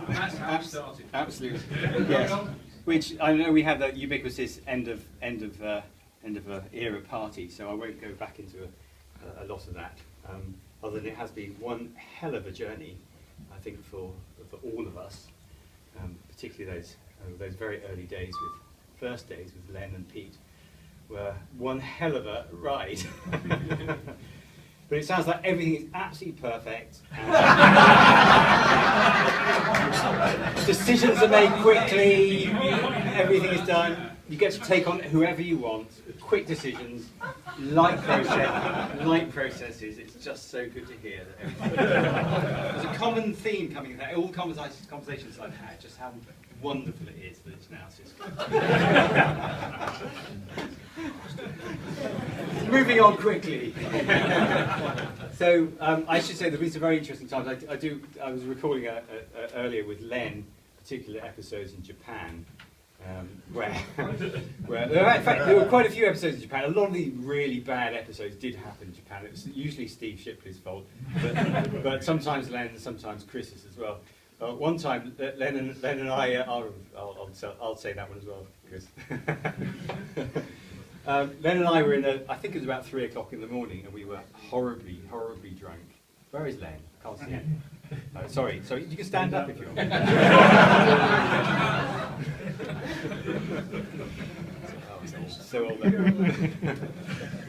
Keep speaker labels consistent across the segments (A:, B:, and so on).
A: That's how it started.
B: Absolutely. Yes. Which I know we have that ubiquitous end of era party, so I won't go back into a lot of that. Other than it has been one hell of a journey, I think, for all of us, particularly those very early days, first days with Len and Pete, were one hell of a ride. But it sounds like everything is absolutely perfect. Decisions are made quickly, everything is done. You get to take on whoever you want, quick decisions, light processes. It's just so good to hear that everything. There's a common theme coming out. All the conversations I've had, just how wonderful it is that it's now Cisco. Moving on quickly. So I should say that these are very interesting times. I was recording earlier with Len particular episodes in Japan. Where in fact there were quite a few episodes in Japan. A lot of the really bad episodes did happen in Japan. It was usually Steve Shipley's fault, but sometimes Len, sometimes Chris's as well. One time, Len and I, I'll say that one as well, Chris. Len and I were I think it was about 3 o'clock in the morning, and we were horribly drunk. Where is Len? I can't see him. Sorry, you can stand up if you want. So old.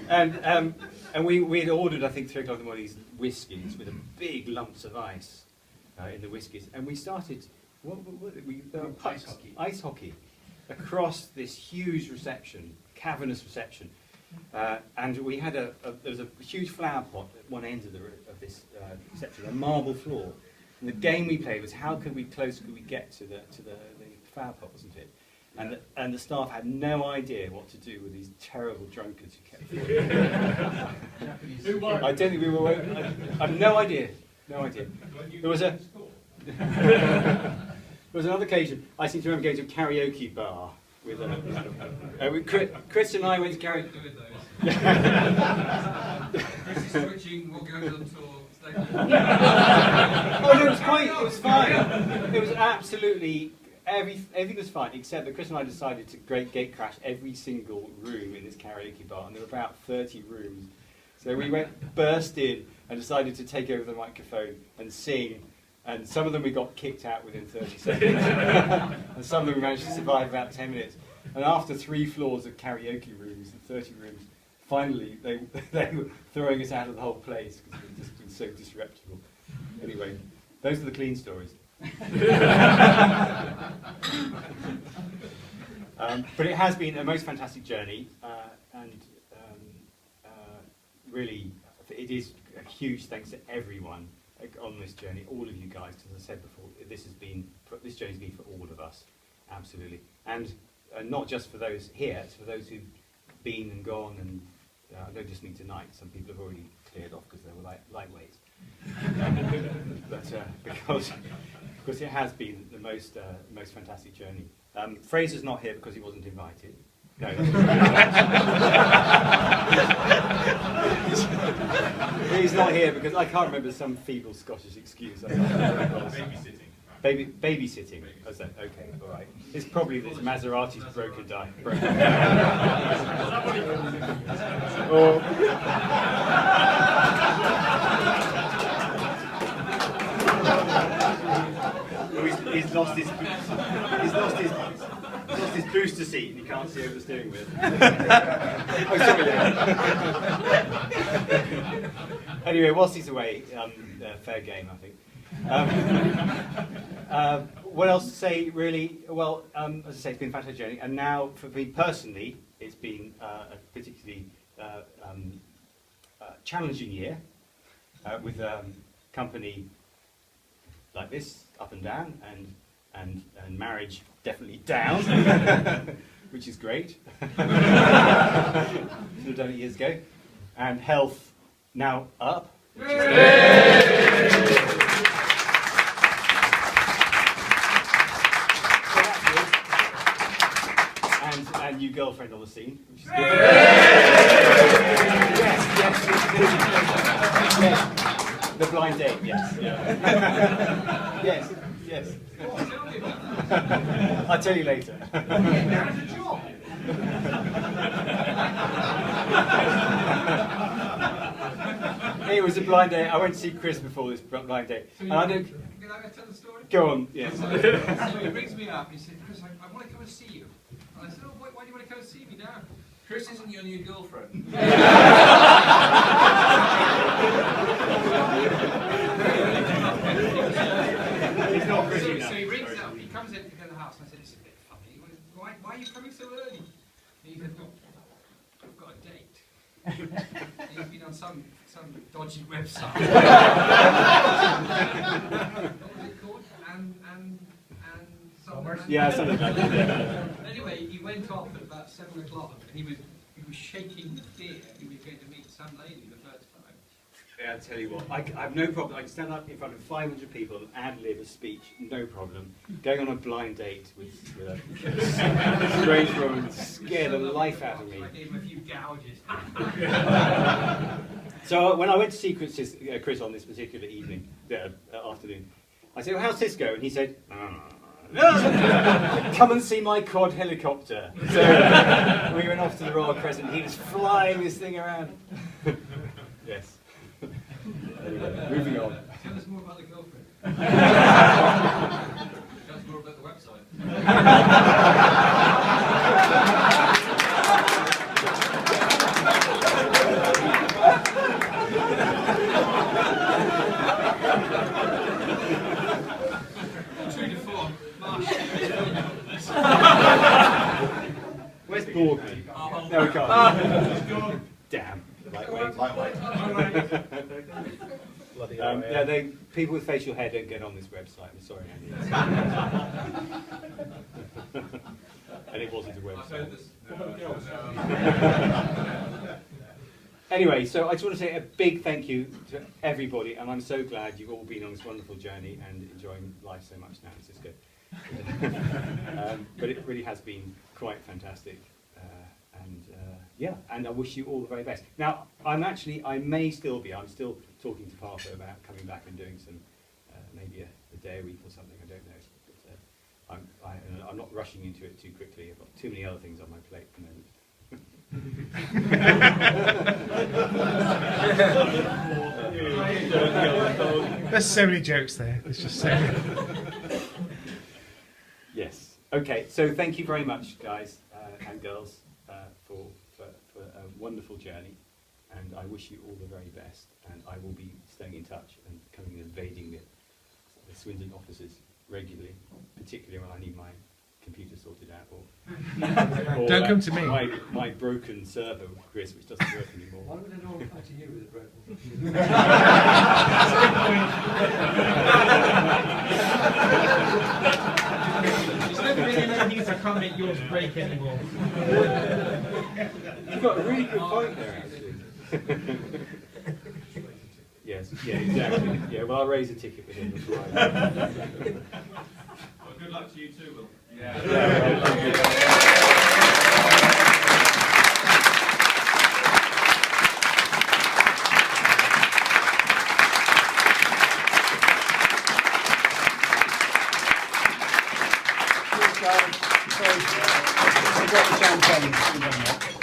B: And we had ordered, I think, 3 o'clock in the morning, these whiskies with big lumps of ice in the whiskies, and we started ice hockey across this huge reception, cavernous reception, and we had there was a huge flower pot at one end of this reception, a marble floor, and the game we played was how close could we get to the flower pot, wasn't it? And the staff had no idea what to do with these terrible drunkards who kept falling. I don't think we were. I have no idea. There was another occasion. I seem to remember going to a karaoke bar with Chris and I went to karaoke.
A: Chris is switching. What goes on tour?
B: Oh no, it was fine. It was absolutely. Everything was fine, except that Chris and I decided to gate crash every single room in this karaoke bar, and there were about 30 rooms. So we burst in and decided to take over the microphone and sing, and some of them we got kicked out within 30 seconds, and some of them we managed to survive about 10 minutes. And after 3 floors of karaoke rooms and 30 rooms, finally they were throwing us out of the whole place because it had just been so disreputable. Anyway, those are the clean stories. But it has been a most fantastic journey, and really it is a huge thanks to everyone on this journey, all of you guys, because as I said before, this journey's been for all of us, absolutely, and not just for those here, it's for those who've been and gone, and I know just me tonight, some people have already cleared off because they were lightweights. But because it has been the most fantastic journey. Fraser's not here because he wasn't invited. No. He's not here because I can't remember some feeble Scottish excuse. Babysitting. Babysitting. Oh, so, okay, all right. It's probably this Maserati's broken down. He's lost his booster seat and he can't see over the steering wheel. Anyway, whilst he's away, fair game, I think. What else to say, really? Well, as I say, it's been a fantastic journey, and now, for me personally, it's been a particularly challenging year with company like this, up and down, and marriage definitely down, which is great. Should have done it years ago. And health now up. Which is great. And new girlfriend on the scene, which is good. Yes. The blind date, yes. Yeah. Yes. Yes.
A: Oh, tell me about that.
B: I'll tell you later.
A: There's a job.
B: It was a blind date. I went to see Chris before this blind date.
A: So
B: And I don't.
A: Can I tell the story?
B: Go on. Yes.
A: So he rings me up. He said, Chris, I want to come and see you. And I said, oh, why do you want to come and see me now? Chris isn't your new girlfriend.
B: He's not Chris
A: So
B: enough.
A: he rings up. He comes into the house. And I said, it's a bit funny. Why are you coming so early? And he said, look, I've got a date. He's been on some dodgy website. What was it called? And something.
B: Yeah, something like that.
A: Anyway, he went off at about 7 o'clock, and he was shaking with fear. He was going to meet some lady the first time.
B: Yeah, I'll tell you what, I have no problem. I can stand up in front of 500 people and ad-lib a speech, no problem. Going on a blind date with a strange woman scared the life out of me.
A: I gave him a few gouges.
B: So when I went to see Chris on this particular evening, afternoon, I said, well, how's Cisco? And he said, come and see my COD helicopter. So we went off to the Royal Crescent. He was flying this thing around. Yes. Anyway, moving on.
A: Tell us more about the girlfriend. Tell us more about the website. True to form.
B: Where's Boardman?
A: Oh,
B: No, we can't. Damn. Lightweight. Yeah, people with facial hair don't get on this website. I'm sorry, Andy. And it wasn't a
A: I've heard
B: website.
A: this.
B: Anyway, so I just want to say a big thank you to everybody, and I'm so glad you've all been on this wonderful journey and enjoying life so much now in Cisco. But it really has been quite fantastic. And I wish you all the very best. Now, I may still be, I'm still talking to Parker about coming back and doing some, maybe a day a week or something, I don't know. But, I'm not rushing into it too quickly. I've got too many other things on my plate at the moment.
C: There's so many jokes there. There's just so many.
B: Yes. Okay. So thank you very much, guys and girls, for a wonderful journey, and I wish you all the very best. And I will be staying in touch and coming and invading the Swindon offices regularly, particularly when I need my computer sorted out, or
C: Don't come to me.
B: My broken server, Chris, which doesn't work anymore.
D: Why would anyone come to you with a broken
E: There's never really many things that can't make yours break anymore.
B: You've got a really good point there, actually. Yes, yeah, exactly. Yeah, well, I'll raise a ticket with him before I
A: Well, good luck to you too, Will.
B: Yeah, well, thank you. Sorry, I've got the champagne.